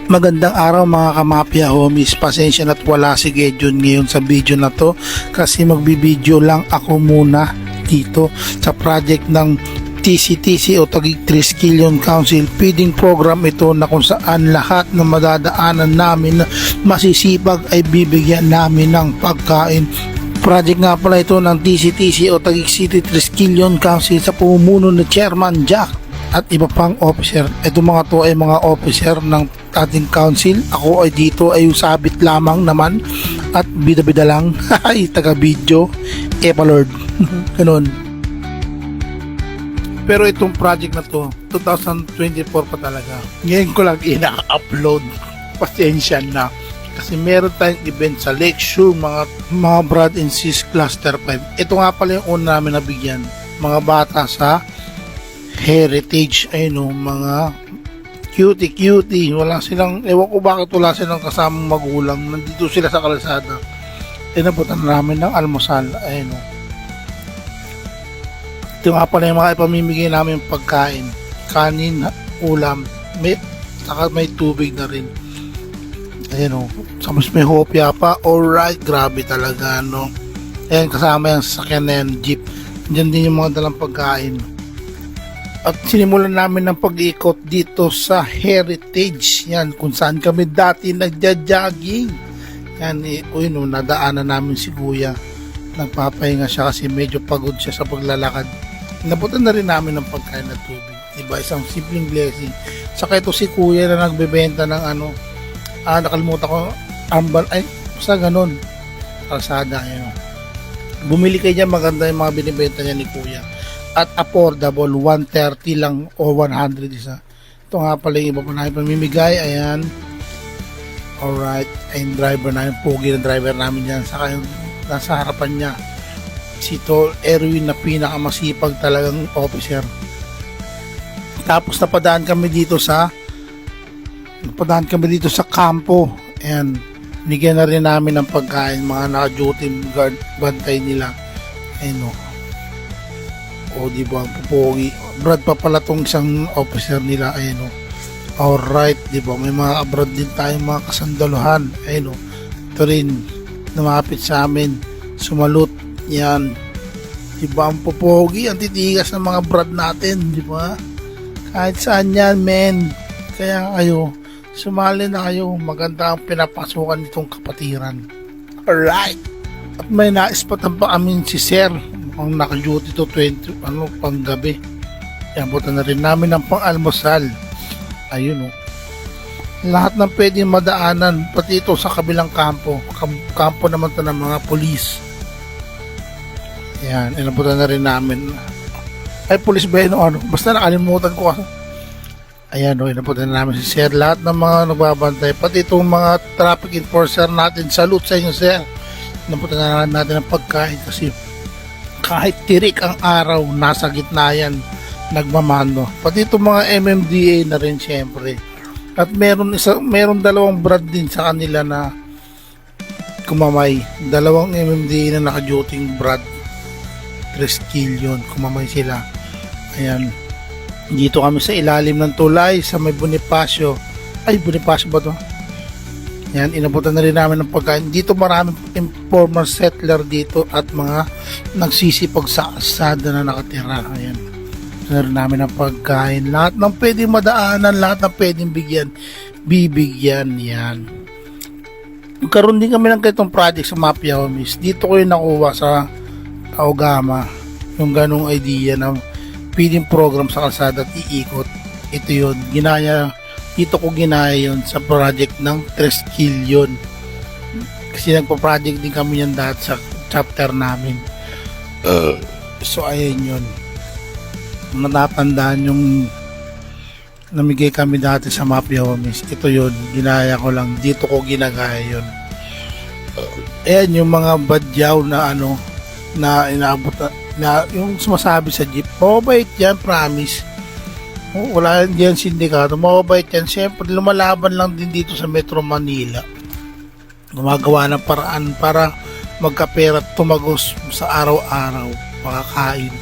Magandang araw mga kamapya homies, pasensya na't wala si Gedyon ngayon sa video na to kasi magbibideo lang ako muna dito sa project ng TCTC o Taguig Triskelion Council. Feeding program ito na kung saan lahat ng madadaanan namin na masisipag ay bibigyan namin ng pagkain. Project nga pala ito ng TCTC o Taguig City Triskelion Council sa pamumuno ni Chairman Jack at iba pang officer. Ito mga to ay mga officer ng ating council. Ako ay dito ay sabit lamang naman at bida-bida lang ay taga-video Epalord ganun. Pero itong project na to 2024 pa talaga, ngayon ko lang ina-upload, pasensya na kasi meron tayong event sa Lakeshore mga Brad and Sis Cluster 5. Ito nga pala yung una namin nabigyan, mga bata sa Heritage. Ayun o, mga cutie, wala silang, ewan ko bakit wala silang kasamang magulang, nandito sila sa kalsada. Inabutan namin ng almusal. Ayun o, ito nga pala yung mga ipamimigay namin pagkain, kanin, ulam, saka may tubig na rin. Ayun o, sa mas may hopya pa. Alright, grabe talaga no. Ayan, kasama yung sasakyan na yan, jeep. Diyan din yung mga dalang pagkain. At sinimulan namin ng pag-iikot dito sa Heritage. Yan, kung saan kami dati nagja-jogging. Yan, uy no, nadaanan namin si Kuya. Nagpapahinga siya kasi medyo pagod siya sa paglalakad. Nabutan na rin namin ng pagkain at tubig. Diba, isang simpleng blessing. Saka ito si Kuya na nagbebenta ng ano, nakalimutan ko, ambal, ay, basta ganun. Kalsada, yun. Bumili kayo dyan, maganda yung mga binibenta niya ni Kuya. At affordable, 130 lang o 100 isa. Ito nga pala yung iba pa namin pamimigay. Ayan, alright. Ayun, driver namin, pogi na driver namin dyan. Saka yung nasa harapan niya, si Tol Erwin na pinakamasipag talagang officer. Tapos napadaan kami dito sa kampo. Ayan, nigyan na rin namin ng pagkain, mga naka-duty guard, bantay nila. Ayun o. O diba, pupogi. Brad pa pala tong isang officer nila. Ayun o. Alright, diba, may mga abroad din tayong mga kasandaluhan. Ayun o. Ito rin, lumapit sa amin, sumalut. Yan, diba, ang pupogi, ang titigas ng mga brad natin, diba? Kahit saan yan, men. Kaya kayo, sumali na kayo. Maganda ang pinapasukan nitong kapatiran. Alright. At may naispatan pa amin si Sir, ang naka-duty to 20 pang gabi. Yan, buta na rin namin ng pang-almusal. Ayun o. Lahat ng pwedeng madaanan, pati ito sa kabilang kampo. Kampo naman to ng mga polis. Yan, inabutan na rin namin. Ay, polis ba yun o ano? Basta nakalimutan ko. Ayan o, inabutan na namin si Sir. Lahat ng mga nagbabantay, pati itong mga traffic enforcer natin. Salute sa inyo, Sir. Inabutan na natin ang pagkain kasi kahit tirik ang araw, nasa gitna yan, nagmamano. Pati itong mga MMDA na rin siyempre. At meron dalawang brad din sa kanila na kumamay. Dalawang MMDA na naka-duty brad. Triskelion, kumamay sila. Ayan. Dito kami sa ilalim ng tulay sa may Bonifacio. Ay, Bonifacio ba to? Yan, inabutan na rin namin ng pagkain. Dito maraming informal settler dito at mga nagsisipag sa asada na nakatira. Ayan. Rin namin ng pagkain. Lahat ng pwedeng madaanan, lahat ng pwedeng bibigyan. Yan. Magkaroon din kami ng ganitong project sa Mafia Homies. Dito ko yung nakuha sa Taogama. Yung ganong idea ng feeding program sa kalsada at iikot. Ito yun. Dito ko ginaya yun sa project ng Triskelion. Kasi nagpa-project din kami yan dati sa chapter namin. So ayun yun. Natatandaan yung namigay kami dati sa Mafia Homies. Ito yun, ginaya ko lang. Dito ko ginagaya yun. Ayan yung mga badyaw na ano, na inaabot na yung sumasabi sa jeep. Mabait yan, promise. Wala diyan sindikato, mababait yan. Siyempre lumalaban lang din dito sa Metro Manila, gumagawa ng paraan para magkapera at tumagos sa araw-araw makakain.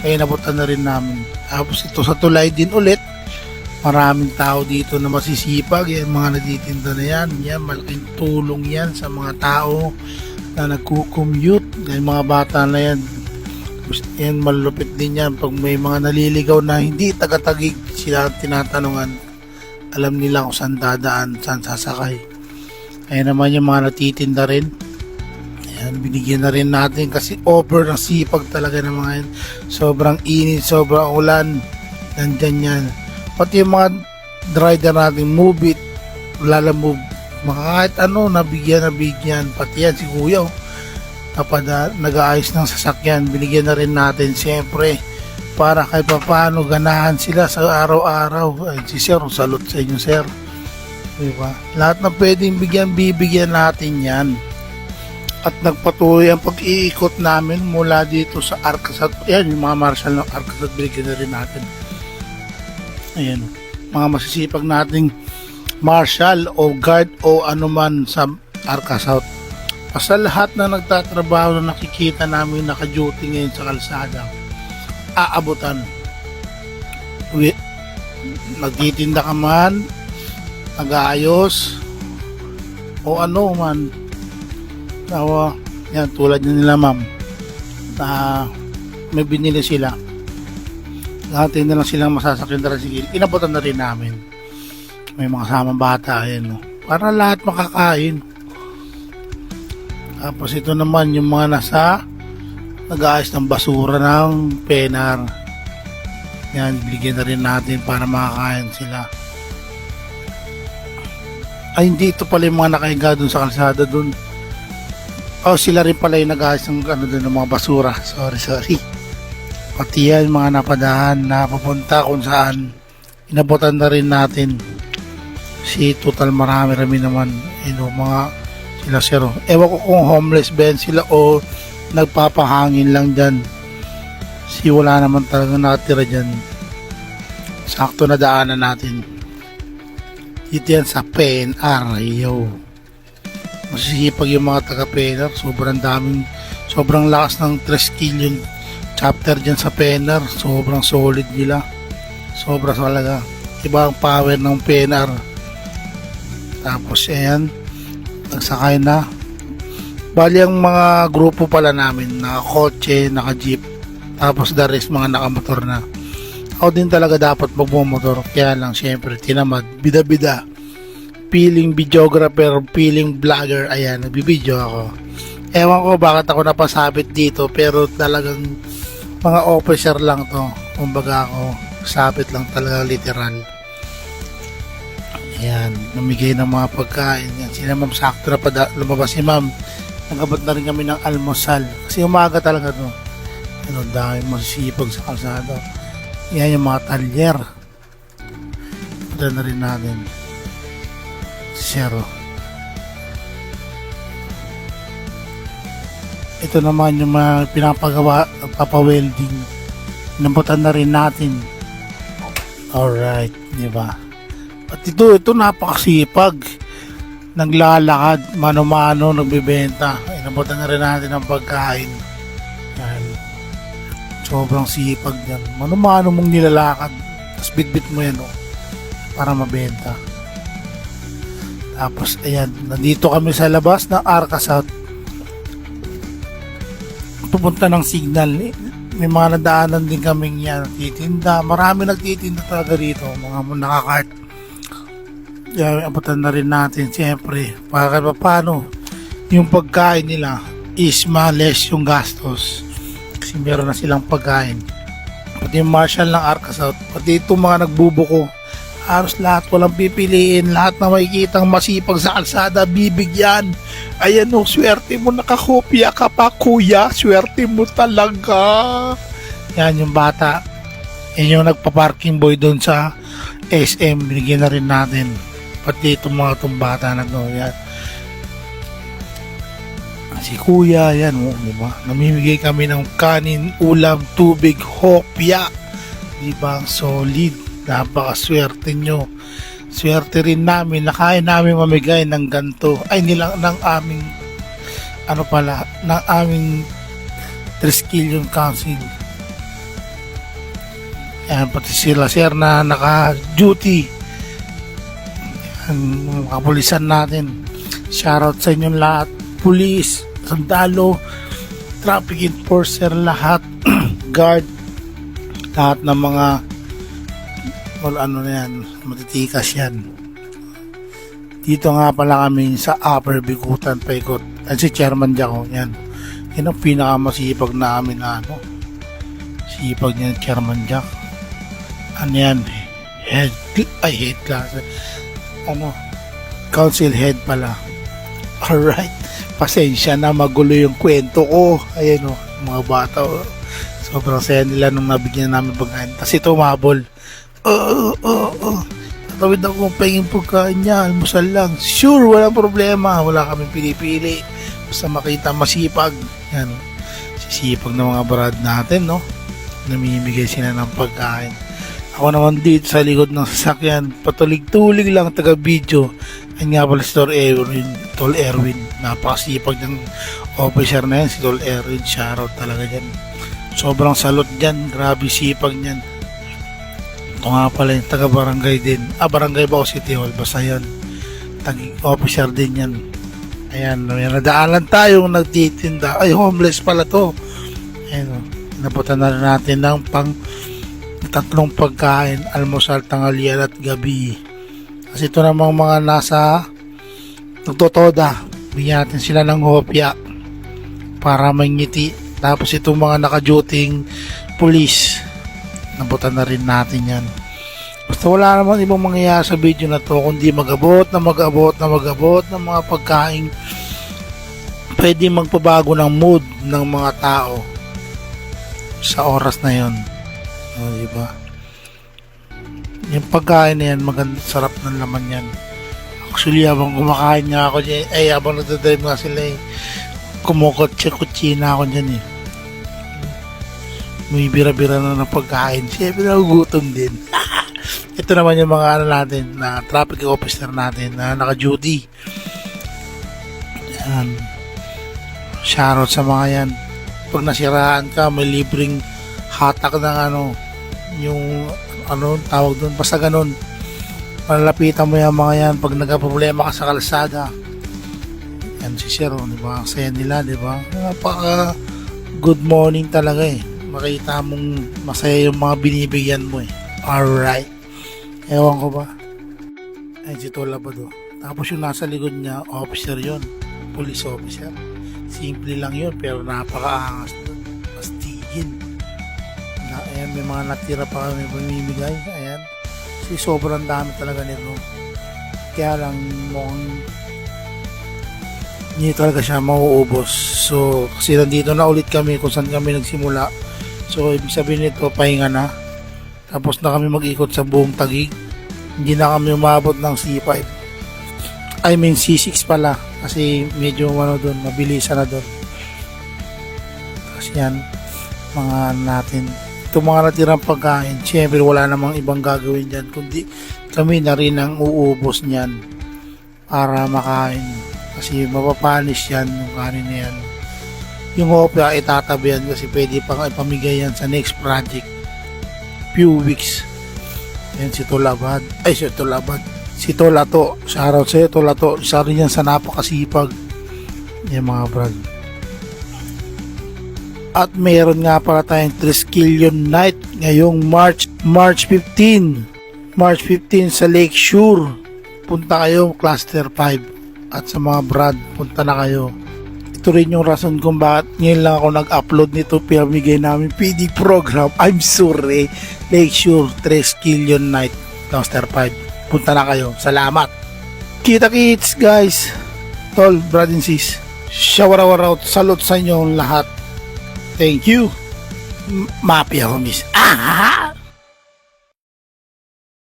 Kaya nabutan na rin namin. Tapos ito sa tulay din ulit, Maraming tao dito na masisipag, yan mga nagtitinda na yan, malaking tulong yan sa mga tao na nagko-commute, yung mga bata na yan. Yan, malupit din yan pag may mga naliligaw na hindi taga-Taguig, sila tinatanungan, alam nila kung saan dadaan, saan sasakay. Ayan naman yung mga natitinda rin. Ayan, binigyan na rin natin kasi over ng sipag talaga ng mga yan. Sobrang init, sobrang ulan, nandyan yan. Pati yung mga rider natin, move it, lalamove, kahit ano, nabigyan. Pati yan si Kuya, nag-aayos ng sasakyan, binigyan na rin natin siyempre para kahit paano ganahan sila sa araw-araw. Ay, si Sir, salute sa inyo, Sir. Diba? Lahat na pwedeng bibigyan natin yan. At nagpatuloy ang pag-iikot namin mula dito sa Arcasat. Ayan, yung mga marshal ng Arcasat, binigyan na rin natin. Ayan, mga masisipag nating marshal o guard o anuman sa Arcasat. Sa lahat na nagtatrabaho na nakikita namin naka-duty ngayon sa kalsada, aabutan. Nagtitinda ka man, nag-aayos, o ano man. Yan, tulad nila ma'am, na may binili sila. Lahat na lang silang masasakyan na rin. Inabutan na rin namin. May mga samang bata, ayan, no? Para lahat makakain. Tapos ito naman yung mga nasa nag-aayos ng basura ng penar. Yan, bigyan na rin natin para makakain sila. Ay, hindi, ito pala yung mga nakahiga dun sa kalsada dun. Sila rin pala yung nag-aayos ng dun, ng mga basura. Sorry. Pati yan, mga napadahan na papunta kung saan. Inabutan na rin natin. Si total marami naman. Mga sila, Sir. Ewan ko kung homeless ba sila o nagpapahangin lang dyan. Wala naman talaga nakatira dyan. Sakto na daanan natin. Dito yan sa PNR. Masisipag yung mga taga-PNR. Sobrang lakas ng 3 kilyon chapter dyan sa PNR. Sobrang solid nila. Sobra talaga. Iba ang power ng PNR. Tapos ayan, nagsakay na. Bali ang mga grupo pala namin, naka-kotse, naka-jeep, tapos the rest mga nakamotor na. Ako din talaga dapat magmumotor, kaya lang syempre tinamad, bida-bida. Feeling videographer, feeling vlogger, ayan, nagbibideo ako. Ewan ko bakit ako napasabit dito, pero talagang mga officer lang to. Kumbaga ako, sabit lang talaga literal. Ayan, namigay ng mga pagkain. Yan, sila ma'am, sakto na lumabas si ma'am. Nagabot na rin kami ng almusal. Kasi umaga talaga to. Ano, dahil masisipag sa kalsada. Yan yung mga talyer. Ito na rin natin. Zero. Ito naman yung mga pinapagawa, papawelding. Nambutan na rin natin. Alright, di ba? At ito napakasipag. Naglalakad, mano-mano, nagbibenta. Inabutan na rin natin ang pagkain. Yan. Sobrang sipag yan. Mano-mano mong nilalakad. Tapos bitbit mo yan, para mabenta. Tapos, ayan, nandito kami sa labas ng Arcasat. Pupunta ng signal. May mga nadaanan din kaming yan. Nagtitinda. Marami nagtitinda talaga rito. Mga nakakart. Kaya abutan na rin natin siyempre para paano yung pagkain nila is less yung gastos kasi meron na silang pagkain. Pati yung marshal ng Arcasat, pati itong mga nagbubuko, halos lahat walang pipiliin, lahat na makikitang masipag sa kalsada bibigyan. Ayan o, swerte mo, nakakopya ka pa kuya, swerte mo talaga. Yan yung bata, yan yung nagpa-parking boy doon sa SM, binigyan na rin natin. Pati itong mga bata na to, yan. Si kuya, yan, diba? Namimigay kami ng kanin, ulam, tubig, hopya. Diba? Solid. Napakaswerte nyo. Swerte rin namin, nakain namin mamigay ng ganto. Ay, ng aming, ng aming Triskelion Council. Yan, pati sila sir na naka-duty. Yan, mga kapulisan natin. Shoutout sa inyong lahat. Pulis, sundalo, traffic enforcer, lahat. Guard, lahat ng mga ano na yan, matitikas yan. Dito nga pala kami sa Upper Bikutan, Paikot. At si Chairman Jaco, yan. Yan ang pinakamasipag namin na ano. Sipag niya, Chairman Jack. Ano yan? Head class. Ano? Council head pala. Alright. Pasensya na, magulo yung kwento ko. Ayan o, mga bata o. Sobrang saya nila nung nabigyan namin pagkain. Tapos ito umabol. Tatawid ako kung pahingin pagkain niya. Almusal lang. Sure, walang problema. Wala kaming pinipili. Basta makita masipag. Yan. Sisipag ng mga brad natin, no? Namimigay sila ng pagkain. Ako naman dito sa likod ng sasakyan. Patulig-tulig lang taga-video. Yan nga pala si Tol Erwin. Napakasipag ng officer na yan. Si Tol Erwin. Shoutout talaga dyan. Sobrang salot dyan. Grabe sipag niyan. Ito nga pala yung taga-barangay din. Barangay ba o City Hall? Basta yan. Officer din yan. Ayan. May nadaanan tayong nagtitinda. Ay, homeless pala to. Ayan. Naputan na natin ng pang 3 pagkain. Almusal, tanghalian at gabi. Kasi ito namang mga nasa nagtotoda. Bigyan natin sila ng hopya para may ngiti. Tapos itong mga naka-duting police, nabutan na rin natin yan. Basta wala naman ibang mangyayari sa video na to kundi mag-abot ng mga pagkain pwede magpabago ng mood ng mga tao sa oras na yon. O, diba? Yung pagkain na yan, maganda, sarap ng laman yan. Actually, habang kumakain nga ako dyan, habang nagdadrive nga sila kumukotse-kutsina ako dyan may bira-bira na ng pagkain. Siyempre nagugutom din. Ito naman yung mga ano natin na traffic officer natin na naka-duty. Yan. Shoutout sa mga yan. Pag nasiraan ka, may libreng hatak ng yung tawag doon, basta ganun. Malalapitan mo yung mga yan pag nagka-problema ka sa kalsada. Yan si Sir, diba? Ang saya nila, diba? Napaka good morning talaga makita mong masaya yung mga binibigyan mo Alright. Ewan ko ba? Ay, si Tola ba do? Tapos yung nasa likod niya, officer yon, police officer. Simple lang yun, pero napakaangas doon. Pastigin. Ayan, may mga natira pa kami pamimigay. Ayan. Kasi sobrang dami talaga nito. Kaya lang hindi talaga siya mauubos. So, kasi nandito na ulit kami kung saan kami nagsimula. So, ibig sabihin nito, pahinga na. Tapos na kami mag-ikot sa buong Taguig. Hindi na kami umabot ng C5. I mean, C6 pala. Kasi medyo doon, mabilisan na doon. Kasi yan, mga natin. Itong mga natirang pagkain, syempre wala namang ibang gagawin dyan. Kundi kami na rin ang uubos niyan para makain. Kasi mapapanis yan yung kanin na yan. Yung hopya itatabi yan kasi pwede pang ipamigay yan sa next project. Few weeks. Yan si Tolabad. Ay, si Tolabad. Si Tolato. Shoutout sa'yo, Tolato. Isa rin yan sa napakasipag. Yan mga brad. At meron nga pala tayong Triskelion Night ngayong March 15. March 15 sa Lake Shore. Punta kayo, Cluster 5. At sa mga brad, punta na kayo. Ito rin yung rason kung bakit ngayon lang ako nag-upload nito. Pinamigay namin PD program. I'm sorry. Lake Shore, Triskelion Night, Cluster 5. Punta na kayo. Salamat. Kita kits guys. Tol, brad and sis. Shower out. Salute sa inyo lahat. Thank you. Mafia homies.